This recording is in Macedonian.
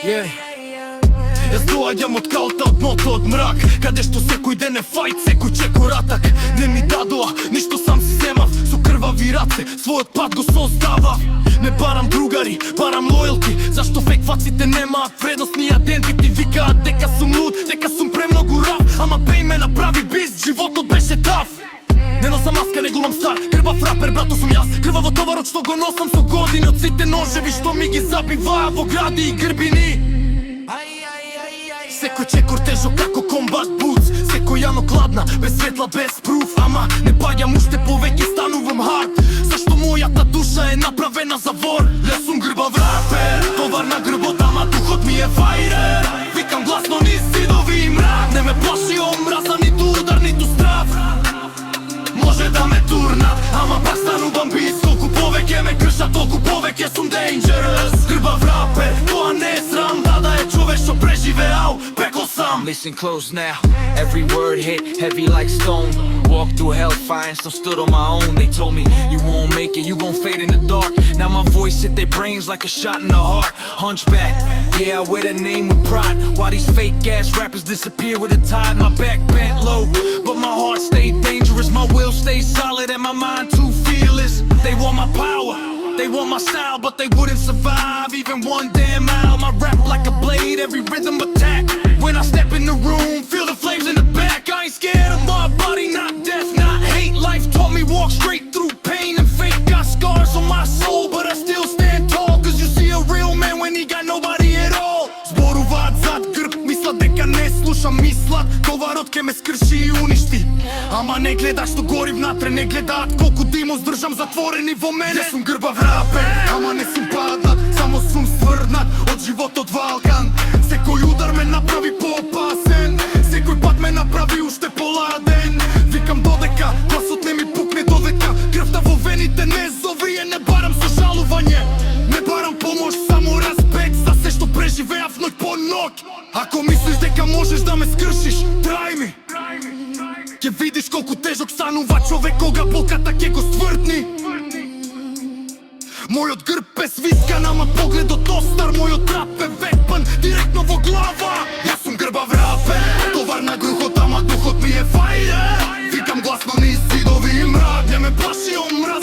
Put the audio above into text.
Јас доаѓам од калта, од дното, од мрак, каде што секој ден е фајт, секој чекор атак. Не ми дадоа, ништо сам си земав, со крвави раце, својот пат го создавав. Не барам другари, барам лојалти, зашто фейк фаците немаат вредност ни идентити. Викаат дека сум луд, дека сум премногу рав, ама беј ме направи бист, животот беше тав. Не носам маска, не глумам стар, крвав рапер, брато сум јас. Крваво товарот што го носам со години, од сите ножеви што ми ги забиваа во гради и грбини. Секој чекор тежок како комбат бутс, секој јано кладна, без светла, без пруф. Ама не паѓам уште повеќе, станувам хард, зашто мојата душа е направена за вор. Јас сум грбав рапер, товар на грбот, ама духот ми е фајрер. Викам гласно низ зидови и мрак, не ме плаши омраза, ниту удар, ниту страв. Може да ме турнат, ама пак станувам бист. Колку повеќе ме кршат, толку повеќе сум dangerous. Грбав рапер, тоа не е срам, да е човек што преживеал пекло сам. Listen close now, every word hit heavy like stone. Walked through hellfire and still stood on my own. They told me, you won't make it, you gon' fade in the dark. Now my voice hit their brains like a shot in the heart. Hunchback, yeah, I wear the name with pride. While these fake ass rappers disappear with a tide. My back bent low, but my heart stayed dangerous. My will stayed solid and my mind too fearless. They want my power, they want my style, but they wouldn't survive even one damn mile. My rap like a blade, every rhythm attack. When I step in the room, feel the flames in the back. I ain't scared of my body, not death, not hate. Life taught me walk straight through pain and fate. Got scars on my soul, but I still stand tall. Cause you see a real man when he got nobody at all. Зборуваат зад грб, мислат дека не слушам, мислат товарот ке ме скрши и уништи. Ама не гледаш што гори внатре, не гледаат колку димо здржам затворени во мене. Јас сум грбав рапер, ама не сум паднат, само сум сврнат од животот валкан. Секој удар ме направи поопасен, секој пат ме направи уште поладен. Викам додека гласот не ми пукне, додека крвта во вените не зовие. Не барам сожалување, не барам помош, само респект за се што преживеав ноќ по ноќ. Ако мислиш дека можеш да ме скршиш, трај ми. Ќе видиш колку тежок станува човек кога болката ќе го стврдни. Мојот грб е свискан, ама погледот остар. Мојот рап е вепан, директно во глава. Јас сум грбав рапер, товар на грухот, ама духот ми е фајрер. Викам гласно низ зидови и мрак, не ме плаши омраз,